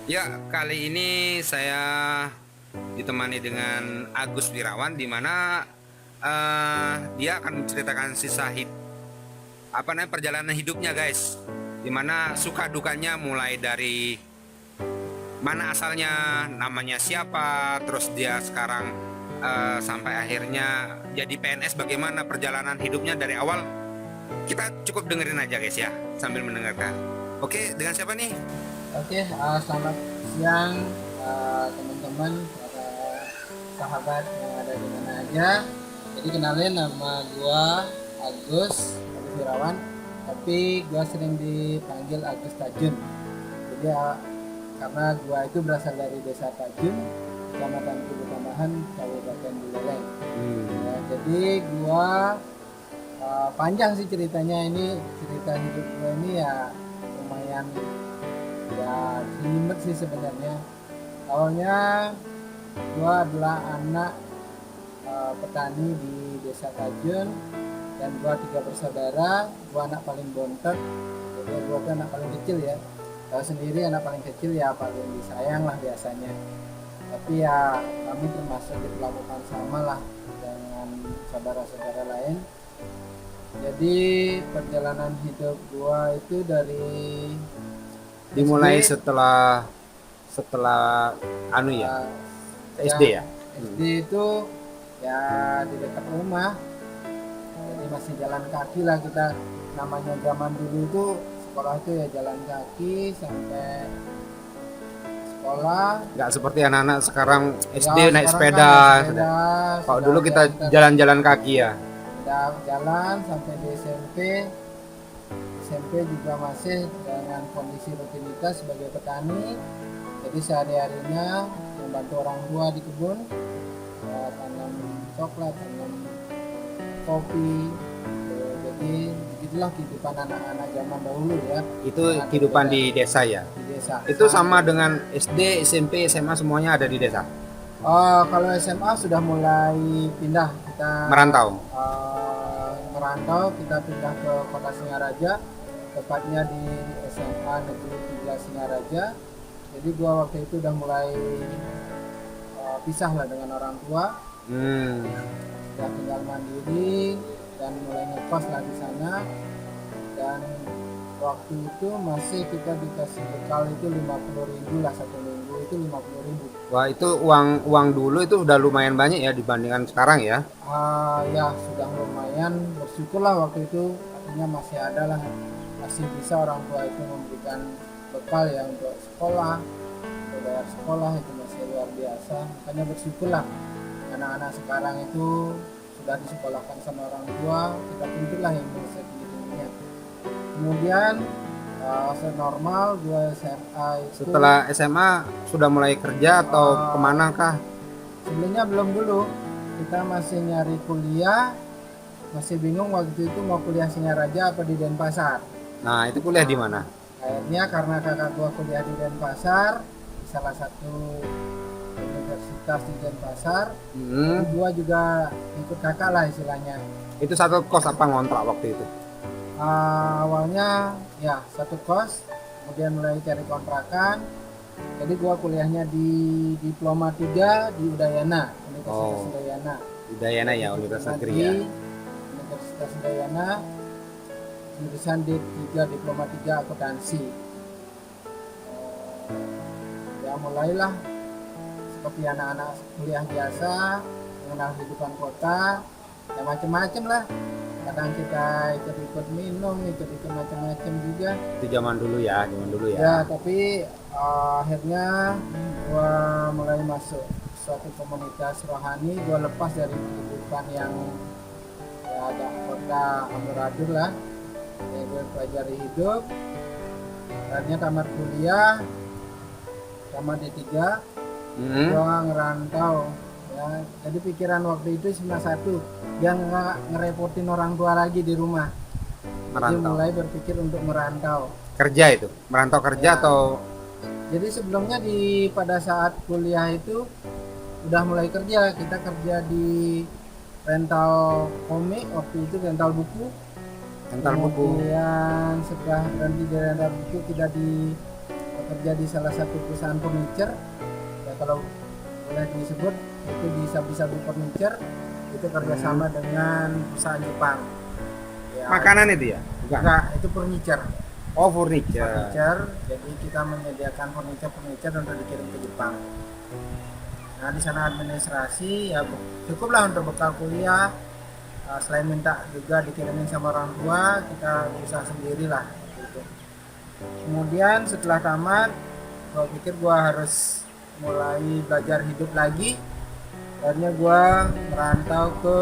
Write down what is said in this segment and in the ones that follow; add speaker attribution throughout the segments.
Speaker 1: Ya, kali ini saya ditemani dengan Agus Wirawan, di mana dia akan menceritakan perjalanan hidupnya, guys. Di mana suka dukanya mulai dari mana asalnya, namanya siapa, terus dia sekarang sampai akhirnya jadi PNS, bagaimana perjalanan hidupnya dari awal. Kita cukup dengerin aja, guys ya, sambil mendengarkan. Oke, dengan siapa nih?
Speaker 2: Oke, selamat siang teman-teman, para sahabat yang ada di mana aja. Jadi kenalin, nama gua Agus Wirawan, tapi gua sering dipanggil Agus Tajun. Jadi karena gua itu berasal dari Desa Tajun, Kecamatan Tugu Tambahan, Kabupaten Buleleng. Ya, jadi gua panjang sih ceritanya ini, cerita hidup gua ini ya lumayan ya ribet sih sebenarnya. Awalnya gua adalah anak petani di Desa Tajun, dan gua 3 bersaudara. Gua anak paling bontot, jadi gua kan anak paling kecil ya. Tahu sendiri, anak paling kecil ya paling disayang lah biasanya. Tapi ya kami termasuk diperlakukan sama lah dengan saudara-saudara lain. Jadi perjalanan hidup gua itu dari
Speaker 1: Dimulai
Speaker 2: SD.
Speaker 1: setelah setelah anu ya,
Speaker 2: uh, ya
Speaker 1: SD ya.
Speaker 2: SD itu ya di dekat rumah, jadi masih jalan kaki lah kita. Namanya zaman dulu itu sekolah itu ya jalan kaki sampai sekolah.
Speaker 1: Nggak seperti anak-anak sekarang
Speaker 2: Ya
Speaker 1: SD naik
Speaker 2: sekarang kan
Speaker 1: sepeda
Speaker 2: naik
Speaker 1: sudah.
Speaker 2: sepeda,
Speaker 1: Kalau
Speaker 2: sudah
Speaker 1: dulu
Speaker 2: ada
Speaker 1: kita
Speaker 2: internet,
Speaker 1: jalan-jalan kaki ya.
Speaker 2: sudah jalan sampai di SMP juga masih dengan kondisi rutinitas sebagai petani. Jadi sehari-harinya membantu orang tua di kebun, ya, tanam coklat, tanam kopi. Jadi begitulah kehidupan anak-anak zaman dahulu ya,
Speaker 1: Itu
Speaker 2: sangat
Speaker 1: kehidupan
Speaker 2: berbeda
Speaker 1: di desa ya.
Speaker 2: di desa,
Speaker 1: Itu
Speaker 2: sangat
Speaker 1: sama
Speaker 2: berbeda.
Speaker 1: dengan SD, SMP, SMA semuanya ada di desa.
Speaker 2: Kalau SMA sudah mulai pindah kita,
Speaker 1: Merantau.
Speaker 2: merantau, kita pindah ke kota Singaraja, tepatnya di SMA Negeri 3 Singaraja. Jadi gua waktu itu udah mulai pisah lah dengan orang tua,
Speaker 1: Hmm.
Speaker 2: sudah tinggal mandiri dan mulai ngekos lah di sana. Dan waktu itu masih kita dikasih bekal itu 50.000 lah, 1 minggu itu 50.000.
Speaker 1: Wah, itu uang uang dulu itu udah lumayan banyak ya dibandingkan sekarang ya.
Speaker 2: Ya sudah lumayan, bersyukurlah waktu itu, artinya masih ada lah, masih bisa orang tua itu memberikan bekal ya untuk sekolah, untuk bayar sekolah, itu masih luar biasa. Makanya bersyukurlah, anak-anak sekarang itu sudah disekolahkan sama orang tua, kita tuntutlah yang setinggi-tingginya. Kemudian senormal gue SMA itu,
Speaker 1: Setelah SMA sudah mulai kerja atau
Speaker 2: uh,
Speaker 1: kemana kah?
Speaker 2: sebelumnya belum dulu, kita masih nyari kuliah, masih bingung waktu itu mau kuliah Singaraja apa di Denpasar.
Speaker 1: Nah, itu kuliah di mana?
Speaker 2: Akhirnya karena kakak gua kuliah di Denpasar, di salah satu universitas di Denpasar, jadi
Speaker 1: Hmm.
Speaker 2: gua juga ikut kakak lah istilahnya.
Speaker 1: Itu satu kos apa ngontrak waktu itu?
Speaker 2: Awalnya ya satu kos, kemudian mulai cari kontrakan. Jadi gua kuliahnya di Diploma 3 di Udayana, Universitas
Speaker 1: Oh,
Speaker 2: Udayana.
Speaker 1: Udayana
Speaker 2: Jadi
Speaker 1: ya, Universitas
Speaker 2: kebetulan
Speaker 1: Negeri
Speaker 2: di
Speaker 1: ya.
Speaker 2: Universitas Udayana, jurusan D3, Diploma 3 akuntansi. Ya mulailah seperti anak-anak kuliah biasa, mengenal kehidupan kota, ya macam-macam lah. Kadang kita ikut-ikut minum, ikut-ikut macam-macam juga.
Speaker 1: Itu zaman dulu ya, zaman dulu
Speaker 2: Ya,
Speaker 1: ya.
Speaker 2: tapi akhirnya gua mulai masuk suatu komunitas rohani. Gua lepas dari kehidupan yang ya agak kota amburadul lah. Ya, gue pelajari hidup. Akhirnya tamat kuliah, tamat D3,
Speaker 1: Hmm.
Speaker 2: gua ngerantau. Ya, jadi pikiran waktu itu cuma satu, dia nggak ngerepotin orang tua lagi di rumah. Jadi
Speaker 1: Merantau.
Speaker 2: mulai berpikir untuk merantau.
Speaker 1: Kerja itu, merantau kerja
Speaker 2: Ya,
Speaker 1: atau
Speaker 2: jadi sebelumnya pada saat kuliah itu udah mulai kerja. Kita kerja di rental komik, waktu itu rental buku.
Speaker 1: rental buku?
Speaker 2: Kemudian setelah berhenti di rental buku, kita di bekerja di salah satu perusahaan furniture, ya kalau boleh disebut itu di Sabi-Sabi Furniture, itu kerjasama dengan perusahaan Jepang. Ya,
Speaker 1: Makanan itu ya? Bukan.
Speaker 2: enggak, itu furniture.
Speaker 1: Oh, furniture.
Speaker 2: Furniture, jadi kita menyediakan furniture untuk dikirim ke Jepang. Nah, di sana administrasi ya cukuplah untuk bekal kuliah. Selain minta juga dikirimin sama orang tua, kita usaha sendiri lah gitu. Kemudian setelah tamat, gua pikir gua harus mulai belajar hidup lagi. Akhirnya gua merantau ke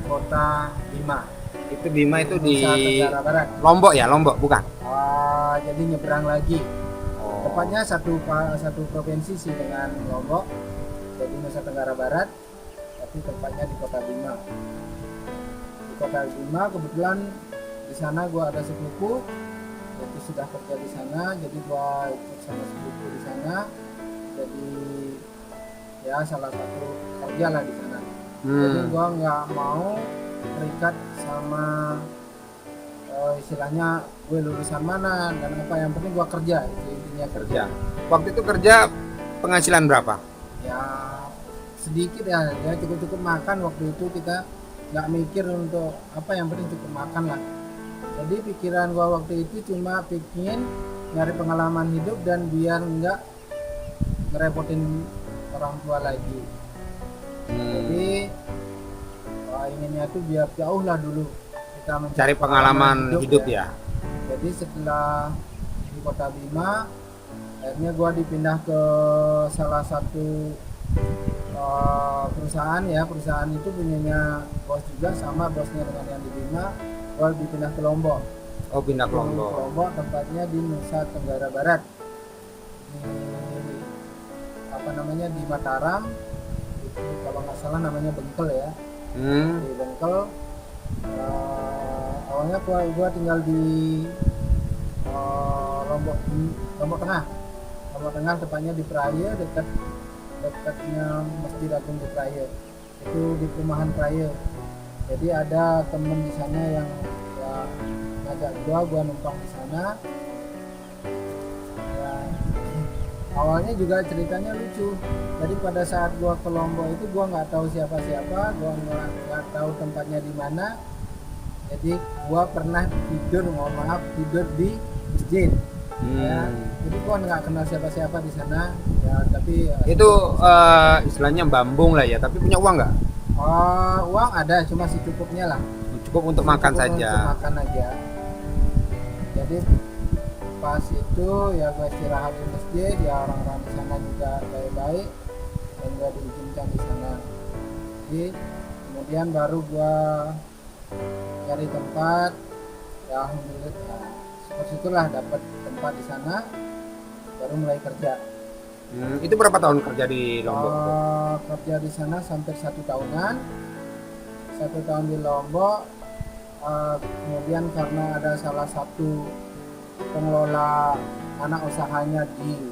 Speaker 2: kota Bima,
Speaker 1: Itu Bima itu di
Speaker 2: Nusa Tenggara Barat.
Speaker 1: Lombok ya, Lombok bukan?
Speaker 2: Jadi nyebrang lagi.
Speaker 1: Oh.
Speaker 2: Tepatnya satu provinsi sih dengan Lombok, jadi Nusa Tenggara Barat, tapi tepatnya di kota Bima. Di kota Bima kebetulan di sana gua ada sepupu, itu sudah kerja di sana, jadi gua ikut sama sepupu di sana, jadi ya salah satu kerja lah di sana. Jadi gua nggak mau terikat sama istilahnya gue lulusan mana dan apa, yang penting gua kerja, itu intinya kerja.
Speaker 1: Waktu itu kerja penghasilan berapa?
Speaker 2: Ya sedikit ya cukup makan. Waktu itu kita nggak mikir untuk apa, yang penting cukup makan lah. Jadi pikiran gua waktu itu cuma pingin nyari pengalaman hidup dan biar nggak ngerepotin orang tua lagi. Jadi inginnya tuh biar jauh lah dulu kita mencari
Speaker 1: Cari pengalaman hidup ya.
Speaker 2: Jadi setelah di kota Bima, akhirnya gua dipindah ke salah satu perusahaan ya. Perusahaan itu punyanya bos juga, sama bosnya dengan yang di Bima. Gua dipindah ke Lombok.
Speaker 1: Oh, pindah ke Lombok.
Speaker 2: Lombok tempatnya di Nusa Tenggara Barat, di apa namanya, di Mataram. Itu kalau nggak salah namanya Bengkel ya. Di Bengkel. Awalnya gua tinggal di Lombok Tengah. Lombok Tengah tepatnya di Praia, dekatnya Masjid Agung di Praia. Itu di perumahan Praia. Jadi ada temen di sana yang ya, ngajak gua numpang di sana. Ya, awalnya juga ceritanya lucu. Jadi pada saat gua ke Lombok itu gua nggak tahu siapa-siapa, gua nggak tahu tempatnya di mana. Jadi gua pernah tidur di masjid. Ya, jadi gua nggak kenal siapa-siapa di sana. Ya, tapi
Speaker 1: Itu istilahnya bambung lah ya, tapi punya uang nggak?
Speaker 2: uang ada, cuma secukupnya lah.
Speaker 1: Cukup untuk makan
Speaker 2: Cukup
Speaker 1: saja.
Speaker 2: untuk makan aja. Jadi pas itu ya gue istirahat di masjid, ya orang-orang di sana juga baik-baik dan gue diizinkan di sana. Jadi kemudian baru gue cari tempat, ya alhamdulillah ya, syukur-syukurlah dapat tempat di sana, baru mulai kerja.
Speaker 1: Itu berapa tahun kerja di Lombok?
Speaker 2: Kerja di sana hampir 1 tahunan. 1 tahun di Lombok. Kemudian karena ada salah satu pengelola anak usahanya di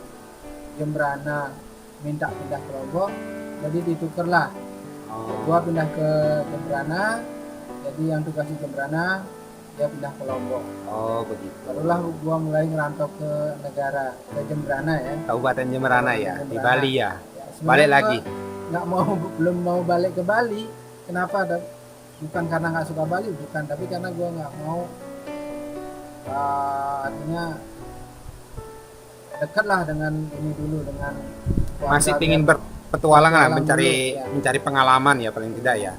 Speaker 2: Jembrana minta pindah ke Lombok, jadi ditukerlah. Gua pindah ke Jembrana, jadi yang tugas di Jembrana dia pindah ke Lombok.
Speaker 1: Oh, begitu.
Speaker 2: Barulah gua mulai ngerantau ke Jembrana ya.
Speaker 1: Kabupaten Jemberana ya, di
Speaker 2: Jemberana.
Speaker 1: Bali ya.
Speaker 2: Sebenarnya
Speaker 1: Balik
Speaker 2: gua
Speaker 1: lagi.
Speaker 2: belum mau balik ke Bali. Kenapa? Bukan karena nggak suka Bali, bukan, tapi karena gua nggak mau artinya dekatlah dengan ini dulu, dengan
Speaker 1: Masih
Speaker 2: keluarga
Speaker 1: pingin
Speaker 2: biar-
Speaker 1: berpetualangan lah,
Speaker 2: Petualang dulu, ya.
Speaker 1: mencari pengalaman ya paling tidak ya.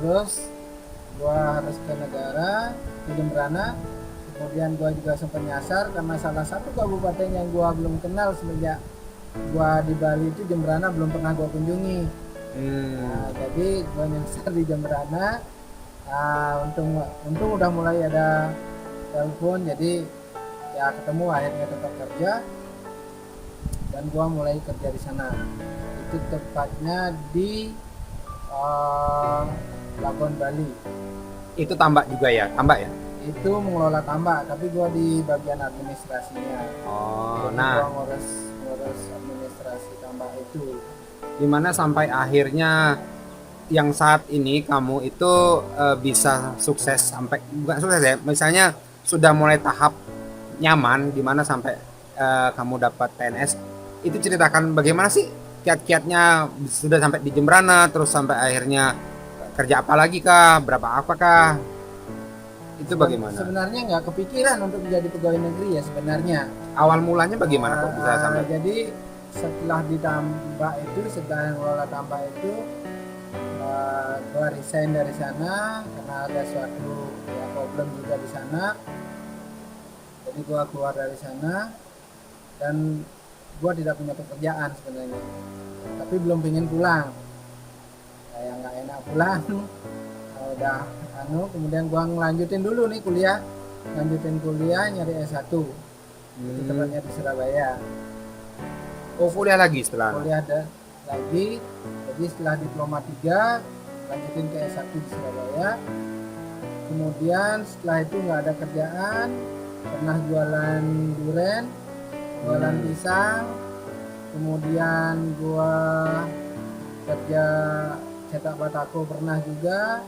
Speaker 2: Terus gua harus ke negara, ke Jemberana. Kemudian gua juga sempat nyasar karena salah satu kabupaten yang gua belum kenal semenjak gua di Bali itu, Jemberana belum pernah gua kunjungi. Nah, jadi gua nyasar di Jemberana. Untung udah mulai ada telepon, jadi ya ketemu, akhirnya tetap kerja dan gua mulai kerja di sana. Itu tepatnya di Labuan Bali.
Speaker 1: Itu tambak juga ya, tambak ya.
Speaker 2: Itu mengelola tambak, tapi gua di bagian administrasinya.
Speaker 1: Oh,
Speaker 2: Jadi
Speaker 1: nah,
Speaker 2: gua ngurus administrasi tambak itu.
Speaker 1: dimana sampai akhirnya yang saat ini kamu itu bisa sukses, sampai bukan sukses ya, misalnya sudah mulai tahap nyaman, dimana sampai kamu dapat PNS, itu ceritakan bagaimana sih kiat-kiatnya sudah sampai di Jembrana, terus sampai akhirnya kerja apa lagi kah, berapa apakah, itu bagaimana?
Speaker 2: Sebenarnya nggak kepikiran untuk menjadi pegawai negeri ya sebenarnya.
Speaker 1: Awal mulanya bagaimana kok bisa sampai?
Speaker 2: Jadi setelah ditambah itu, setelah ngelola tambah itu, gua resign dari sana karena ada suatu ya, problem juga di sana. Jadi gua keluar dari sana dan gua tidak punya pekerjaan sebenarnya, tapi belum pengen pulang, kayak nggak enak pulang. Udah kemudian gua ngelanjutin dulu nih kuliah, nyari S1 itu tepatnya di Surabaya.
Speaker 1: Oh, kuliah lagi setelah.
Speaker 2: Kuliah lagi, jadi setelah diploma 3 lanjutin ke S1 di Surabaya. Kemudian setelah itu nggak ada kerjaan, pernah jualan duren, jualan pisang, kemudian gua kerja cetak batako pernah juga.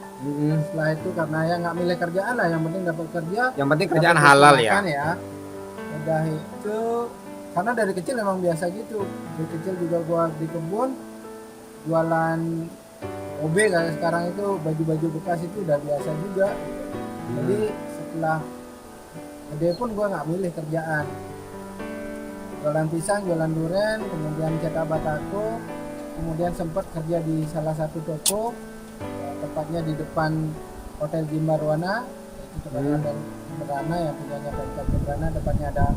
Speaker 2: Setelah itu karena ya nggak milih kerjaan lah, yang penting dapat kerja,
Speaker 1: Yang penting kerjaan halal ya.
Speaker 2: Udah itu karena dari kecil memang biasa gitu, dari kecil juga gua di kebun jualan OB, kayak sekarang itu baju-baju bekas itu udah biasa juga. Jadi setelah gede pun gua nggak milih kerjaan, jualan pisang, jualan duren, kemudian cetak batako, kemudian sempat kerja di salah satu toko, tepatnya di depan Hotel Jimbarwana, itu tepatnya dari Jembrana yang punyanya Pemkab Jembrana. Depannya ada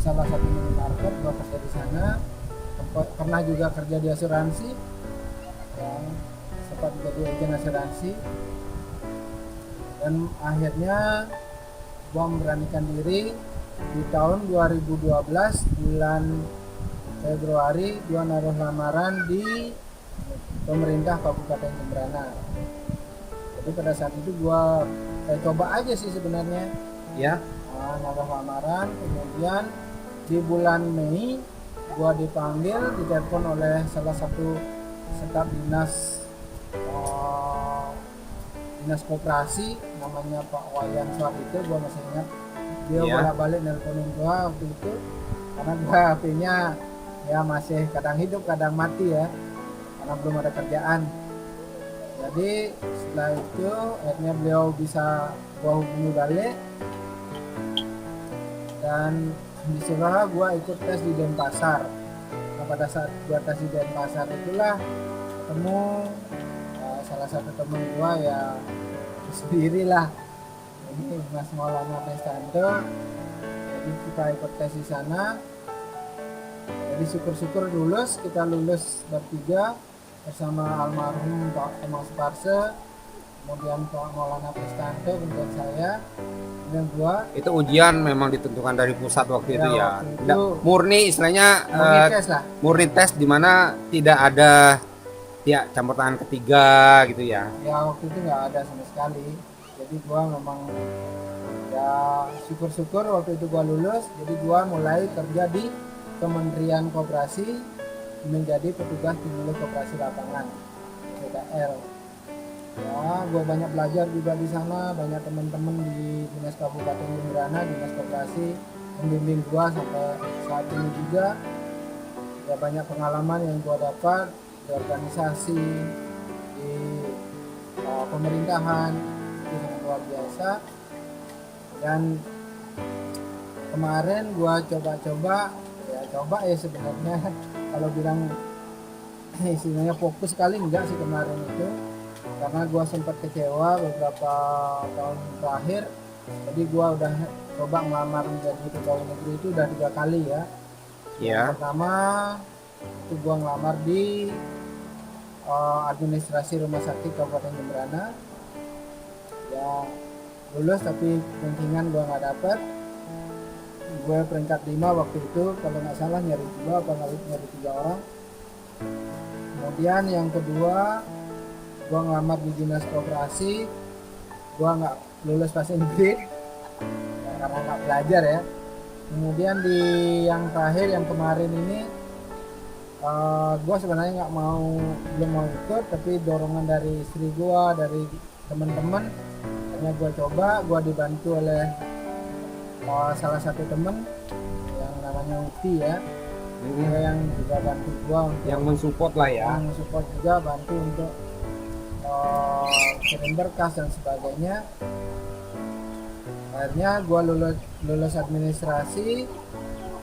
Speaker 2: salah satu minimarket, gua kerja di sana. Pernah juga kerja di asuransi, yang sempat menjadi agen asuransi, dan akhirnya gua memberanikan diri di tahun 2012 bulan Februari, gua naruh lamaran di pemerintah Kabupaten Jembrana. Jadi pada saat itu gua coba aja sih sebenarnya
Speaker 1: Ya.
Speaker 2: naruh lamaran. Kemudian di bulan Mei gua dipanggil, ditelepon oleh salah satu staf dinas koperasi, namanya Pak Wayan Suardito, gua masih ingat. Dia bolak-balik nelponin gua waktu itu karena gua HP-nya ya masih kadang hidup kadang mati ya, karena belum ada kerjaan. Jadi setelah itu akhirnya beliau bisa gua hubungi balik, dan disuruh gua ikut tes di Denpasar. Nah, pada saat gua tes di Denpasar itulah ketemu salah satu teman gua ya sendiri lah, ini Mas Maulana Prestanto. Jadi kita ikut tes di sana. Jadi syukur-syukur kita lulus bertiga bersama almarhum Pak Emang Suparse, kemudian Pak Maulana Prestanto, kemudian saya, kemudian gua.
Speaker 1: Itu ujian memang ditentukan dari pusat waktu itu ya.
Speaker 2: Waktu
Speaker 1: Tidak
Speaker 2: itu
Speaker 1: murni istilahnya
Speaker 2: tes lah.
Speaker 1: murni tes di mana tidak ada ya campur tangan ketiga gitu ya.
Speaker 2: Ya waktu itu nggak ada sama sekali. Jadi gua memang ya syukur-syukur waktu itu gua lulus. Jadi gua mulai kerja di Kementerian Koperasi menjadi petugas penyuluh koperasi lapangan PKL. Ya, gue banyak belajar juga di sana, banyak teman-teman di Dinas Kabupaten Jembrana, Dinas Koperasi membimbing gue sampai saat ini juga. Ya banyak pengalaman yang gue dapat di organisasi, di pemerintahan, itu sangat luar biasa. Dan kemarin gue coba ya sebenarnya kalau bilang istilahnya fokus sekali enggak sih kemarin itu, karena gue sempat kecewa beberapa tahun terakhir. Jadi gue udah coba ngelamar menjadi pegawai negeri itu udah 3 kali ya. Yang pertama itu gue ngelamar di administrasi rumah sakit Kabupaten Jembrana, ya lulus tapi rankingan gue nggak dapet. Gue peringkat 5 waktu itu kalau nggak salah, nyari 2 apa nyari 3 orang. Kemudian yang kedua gue ngelamar di Dinas Koperasi, gue nggak lulus bahasa Inggris ya, karena nggak belajar ya. Kemudian di yang terakhir yang kemarin ini gue sebenarnya belum mau ikut, tapi dorongan dari istri gue, dari teman-teman, hanya gue coba. Gue dibantu oleh salah satu teman yang namanya namanya Uti ya, dia yang juga bantu gua untuk
Speaker 1: Yang mensupport lah ya.
Speaker 2: yang support juga, bantu untuk kirim berkas dan sebagainya. Akhirnya gua lulus administrasi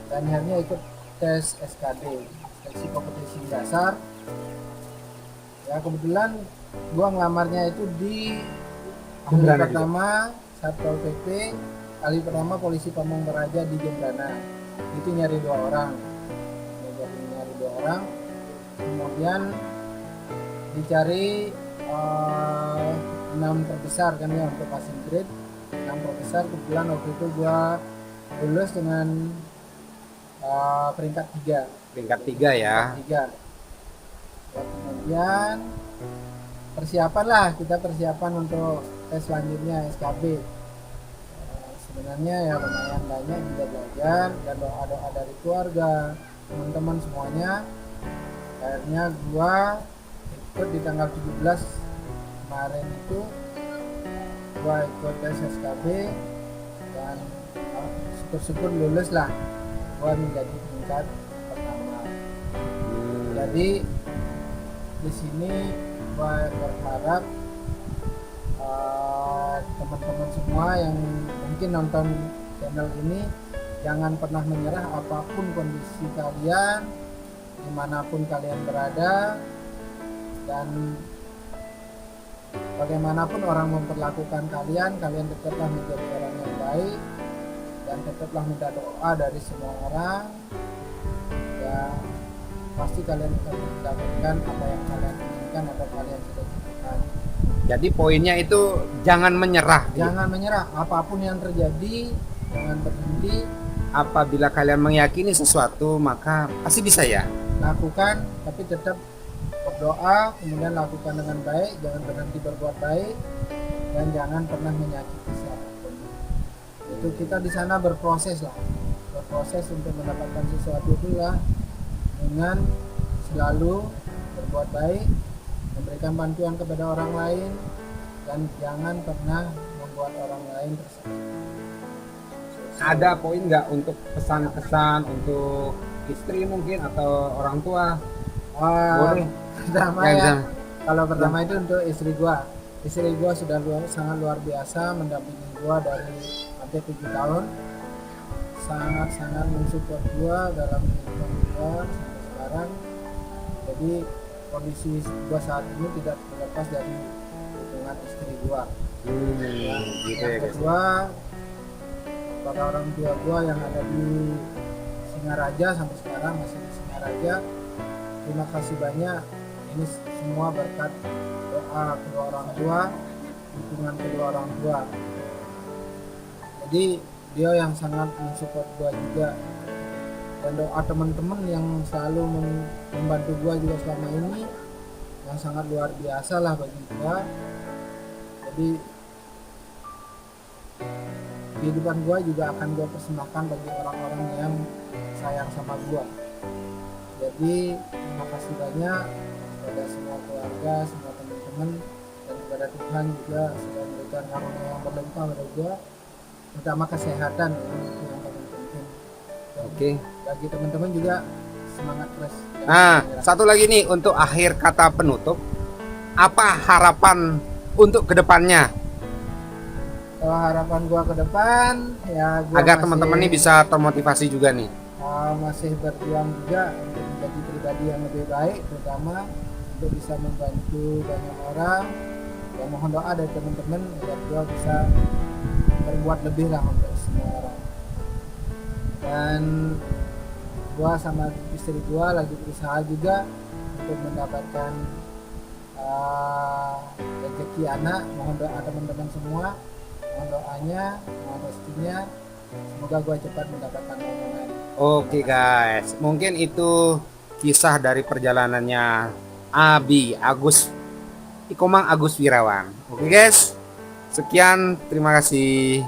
Speaker 2: dan akhirnya ikut tes SKD, seleksi kompetisi dasar. Ya kebetulan gua ngelamarnya itu di ahli
Speaker 1: Jembrana
Speaker 2: pertama Satpol PP, ahli pertama Polisi Pamong Praja di Jembrana. Itu nyari 2 orang. Nyari 2 orang. Kemudian dicari 6 terbesar kan ya untuk passing grade. 6 terbesar, kebetulan waktu itu gua lulus dengan peringkat 3.
Speaker 1: Peringkat 3 ya.
Speaker 2: 3. Ya, kemudian persiapan lah, kita persiapan untuk tes selanjutnya SKB. Sebenarnya ya lumayan banyak juga belajar dan doa-doa dari keluarga, teman-teman semuanya. Akhirnya gua ikut di tanggal 17 kemarin itu, gua ikut tes SKB dan syukur-syukur lulus lah, gua menjadi peringkat pertama. Jadi di sini gua berharap teman-teman semua yang mungkin nonton channel ini jangan pernah menyerah apapun kondisi kalian, dimanapun kalian berada, dan bagaimanapun orang memperlakukan kalian tetaplah menjadi orang yang baik dan tetaplah minta doa dari semua orang. Ya pasti kalian akan mendapatkan apa yang kalian inginkan atau kalian cita-citakan.
Speaker 1: Jadi poinnya itu jangan menyerah.
Speaker 2: Jangan menyerah, apapun yang terjadi, jangan berhenti.
Speaker 1: Apabila kalian meyakini sesuatu maka pasti bisa ya.
Speaker 2: Lakukan, tapi tetap berdoa, kemudian lakukan dengan baik, jangan berhenti berbuat baik, dan jangan pernah menyakiti siapapun. Itu kita di sana berproses lah, berproses untuk mendapatkan sesuatu itulah dengan selalu berbuat baik, memberikan bantuan kepada orang lain, dan jangan pernah membuat orang lain tersakiti.
Speaker 1: Ada poin nggak untuk pesan-pesan untuk istri mungkin atau orang tua? Boleh.
Speaker 2: Pertama
Speaker 1: Ya,
Speaker 2: ya,
Speaker 1: bisa.
Speaker 2: kalau pertama itu untuk istri gua. Istri gua sudah sangat luar biasa mendampingi gua dari hampir 7 tahun. Sangat-sangat mensupport gua dalam kehidupan gua sampai sekarang. Jadi kondisi gua saat ini tidak terlepas dari dukungan istri gua.
Speaker 1: Gitu ya
Speaker 2: Yang
Speaker 1: guys.
Speaker 2: kedua, pada orang tua gua yang ada di Singaraja sampai sekarang masih di Singaraja, terima kasih banyak. Ini semua berkat doa kedua orang tua, dukungan kedua orang tua. Jadi dia yang sangat mensupport gua juga, dan doa teman-teman yang selalu membantu gua juga selama ini yang sangat luar biasa lah bagi gua. Jadi kehidupan gua juga akan gua persembahkan bagi orang-orang yang sayang sama gua. Jadi terima kasih banyak kepada semua keluarga, semua teman-teman, dan kepada Tuhan juga sudah memberikan karunia yang berlimpah pada gua, terutama kesehatan yang paling penting. Dan
Speaker 1: Oke.
Speaker 2: bagi teman-teman juga semangat terus.
Speaker 1: Nah, satu lagi nih untuk akhir kata penutup, apa harapan untuk kedepannya
Speaker 2: Kalau harapan gua ke depan ya gua
Speaker 1: agar
Speaker 2: masih,
Speaker 1: teman-teman ini bisa termotivasi juga nih?
Speaker 2: masih berjuang juga untuk menjadi pribadi yang lebih baik, terutama untuk bisa membantu banyak orang. Ya mohon doa dari teman-teman agar gua bisa berbuat lebih lah untuk semua orang. Dan gua sama istri gua lagi berusaha juga untuk mendapatkan rezeki anak. Mohon doa teman-teman semua, mohon doanya, mohon restunya, semoga gua cepat mendapatkan omongan.
Speaker 1: Oke guys, mungkin itu kisah dari perjalanannya Abi Agus Ikomang Agus Wirawan. Oke guys, sekian, terima kasih.